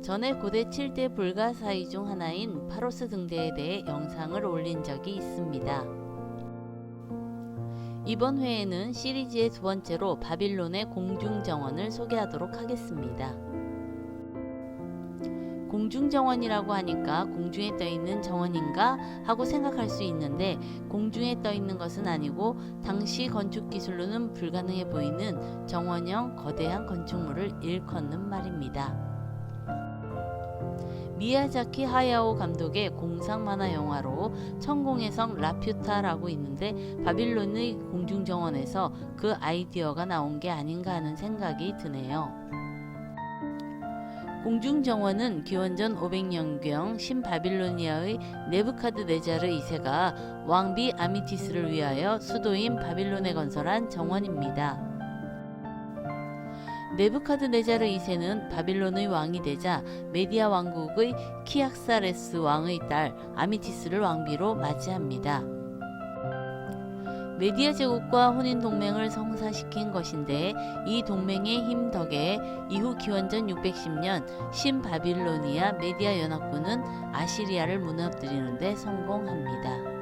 전에 고대 7대 불가사의 중 하나인 파로스 등대에 대해 영상을 올린 적이 있습니다. 이번 회에는 시리즈의 두 번째로 바빌론의 공중정원을 소개하도록 하겠습니다. 공중정원이라고 하니까 공중에 떠있는 정원인가 하고 생각할 수 있는데, 공중에 떠있는 것은 아니고 당시 건축기술로는 불가능해 보이는 정원형 거대한 건축물을 일컫는 말입니다. 미야자키 하야오 감독의 공상 만화 영화로 천공의 성 라퓨타라고 있는데, 바빌론의 공중정원에서 그 아이디어가 나온 게 아닌가 하는 생각이 드네요. 공중정원은 기원전 500년경 신바빌로니아의 네부카드네자르 2세가 왕비 아미티스를 위하여 수도인 바빌론에 건설한 정원입니다. 네부카드네자르 2세는 바빌론의 왕이 되자 메디아 왕국의 키악사레스 왕의 딸 아미티스를 왕비로 맞이합니다. 메디아 제국과 혼인 동맹을 성사시킨 것인데, 이 동맹의 힘 덕에 이후 기원전 610년 신바빌로니아 메디아 연합군은 아시리아를 무너뜨리는 데 성공합니다.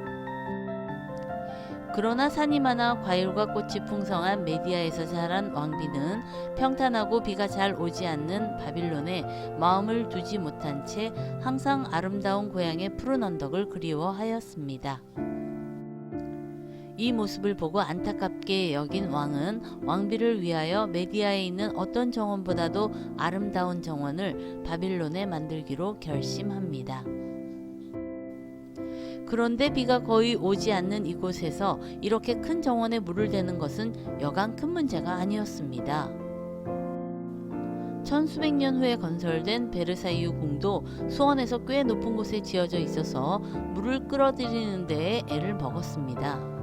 그러나 산이 많아 과일과 꽃이 풍성한 메디아에서 자란 왕비는 평탄하고 비가 잘 오지 않는 바빌론에 마음을 두지 못한 채 항상 아름다운 고향의 푸른 언덕을 그리워하였습니다. 이 모습을 보고 안타깝게 여긴 왕은 왕비를 위하여 메디아에 있는 어떤 정원보다도 아름다운 정원을 바빌론에 만들기로 결심합니다. 그런데 비가 거의 오지 않는 이곳에서 이렇게 큰 정원에 물을 대는 것은 여간 큰 문제가 아니었습니다. 천수백 년 후에 건설된 베르사유 궁도 수원에서 꽤 높은 곳에 지어져 있어서 물을 끌어들이는 데에 애를 먹었습니다.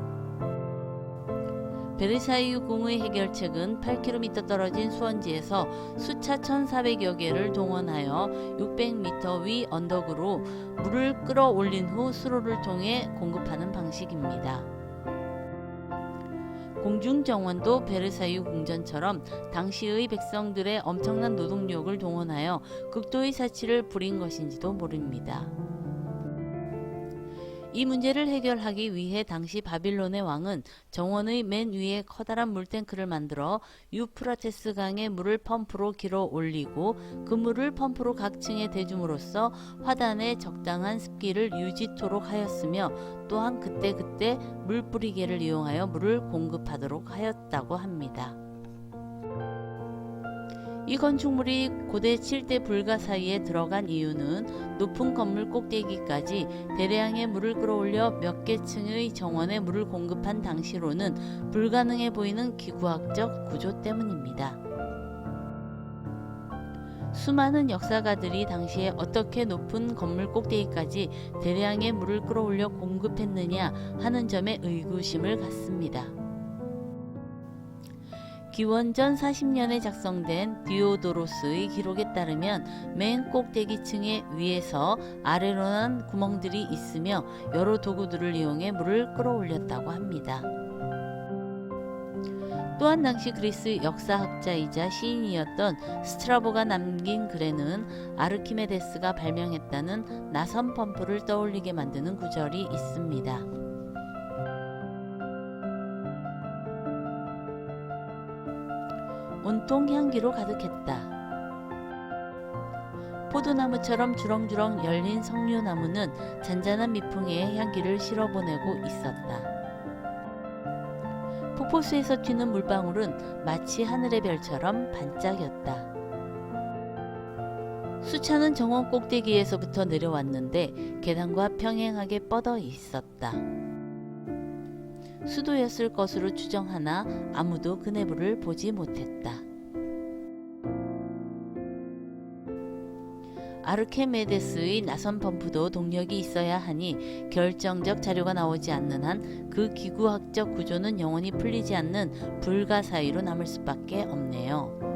베르사유 궁의 해결책은 8km 떨어진 수원지에서 수차 1,400여 개를 동원하여 600m 위 언덕으로 물을 끌어올린 후 수로를 통해 공급하는 방식입니다. 공중정원도 베르사유 궁전처럼 당시의 백성들의 엄청난 노동력을 동원하여 극도의 사치를 부린 것인지도 모릅니다. 이 문제를 해결하기 위해 당시 바빌론의 왕은 정원의 맨 위에 커다란 물탱크를 만들어 유프라테스 강의 물을 펌프로 길어 올리고, 그 물을 펌프로 각 층에 대줌으로써 화단에 적당한 습기를 유지토록 하였으며, 또한 그때그때 물뿌리개를 이용하여 물을 공급하도록 하였다고 합니다. 이 건축물이 고대 7대 불가사의에 들어간 이유는 높은 건물 꼭대기까지 대량의 물을 끌어올려 몇 개 층의 정원에 물을 공급한 당시로는 불가능해 보이는 기구학적 구조 때문입니다. 수많은 역사가들이 당시에 어떻게 높은 건물 꼭대기까지 대량의 물을 끌어올려 공급했느냐 하는 점에 의구심을 갖습니다. 기원전 40년에 작성된 디오도로스의 기록에 따르면 맨 꼭대기 층의 위에서 아래로 난 구멍들이 있으며 여러 도구들을 이용해 물을 끌어올렸다고 합니다. 또한 당시 그리스 역사학자이자 시인이었던 스트라보가 남긴 글에는 아르키메데스가 발명했다는 나선 펌프를 떠올리게 만드는 구절이 있습니다. 온통 향기로 가득했다. 포도나무처럼 주렁주렁 열린 석류나무는 잔잔한 미풍에 향기를 실어보내고 있었다. 폭포수에서 튀는 물방울은 마치 하늘의 별처럼 반짝였다. 수차는 정원 꼭대기에서부터 내려왔는데 계단과 평행하게 뻗어 있었다. 수도였을 것으로 추정하나 아무도 그 내부를 보지 못했다. 아르케메데스의 나선 펌프도 동력이 있어야 하니 결정적 자료가 나오지 않는 한 그 기구학적 구조는 영원히 풀리지 않는 불가사의로 남을 수밖에 없네요.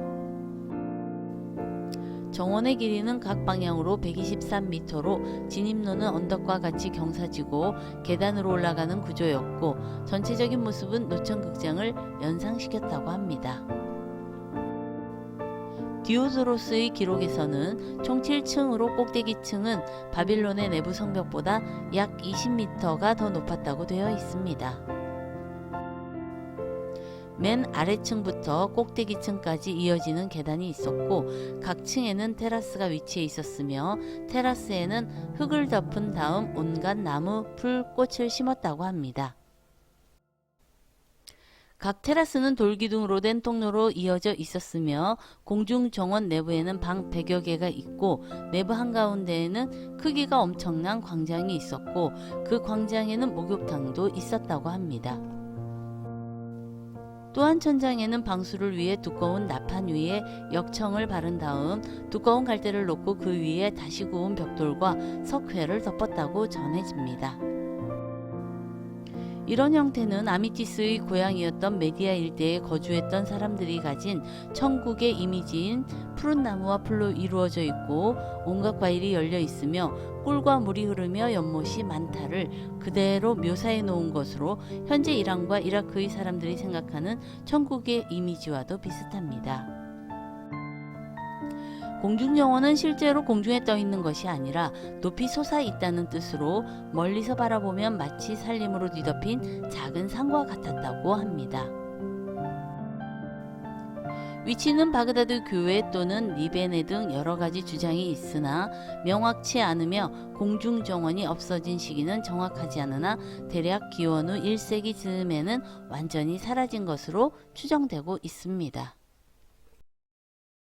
정원의 길이는 각 방향으로 123m로 진입로는 언덕과 같이 경사지고 계단으로 올라가는 구조였고, 전체적인 모습은 노천극장을 연상시켰다고 합니다. 디오도로스의 기록에서는 총 7층으로 꼭대기층은 바빌론의 내부 성벽보다 약 20m가 더 높았다고 되어 있습니다. 맨 아래층부터 꼭대기층까지 이어지는 계단이 있었고 각 층에는 테라스가 위치해 있었으며 테라스에는 흙을 덮은 다음 온갖 나무, 풀, 꽃을 심었다고 합니다. 각 테라스는 돌기둥으로 된 통로로 이어져 있었으며 공중정원 내부에는 방 100여 개가 있고 내부 한가운데에는 크기가 엄청난 광장이 있었고 그 광장에는 목욕탕도 있었다고 합니다. 또한 천장에는 방수를 위해 두꺼운 나판 위에 역청을 바른 다음 두꺼운 갈대를 놓고 그 위에 다시 구운 벽돌과 석회를 덮었다고 전해집니다. 이런 형태는 아미티스의 고향이었던 메디아 일대에 거주했던 사람들이 가진 천국의 이미지인 푸른 나무와 풀로 이루어져 있고 온갖 과일이 열려 있으며 꿀과 물이 흐르며 연못이 많다를 그대로 묘사해 놓은 것으로 현재 이란과 이라크의 사람들이 생각하는 천국의 이미지와도 비슷합니다. 공중정원은 실제로 공중에 떠 있는 것이 아니라 높이 솟아 있다는 뜻으로 멀리서 바라보면 마치 산림으로 뒤덮인 작은 산과 같았다고 합니다. 위치는 바그다드 교회 또는 리베네 등 여러 가지 주장이 있으나 명확치 않으며 공중정원이 없어진 시기는 정확하지 않으나 대략 기원 후 1세기 즈음에는 완전히 사라진 것으로 추정되고 있습니다.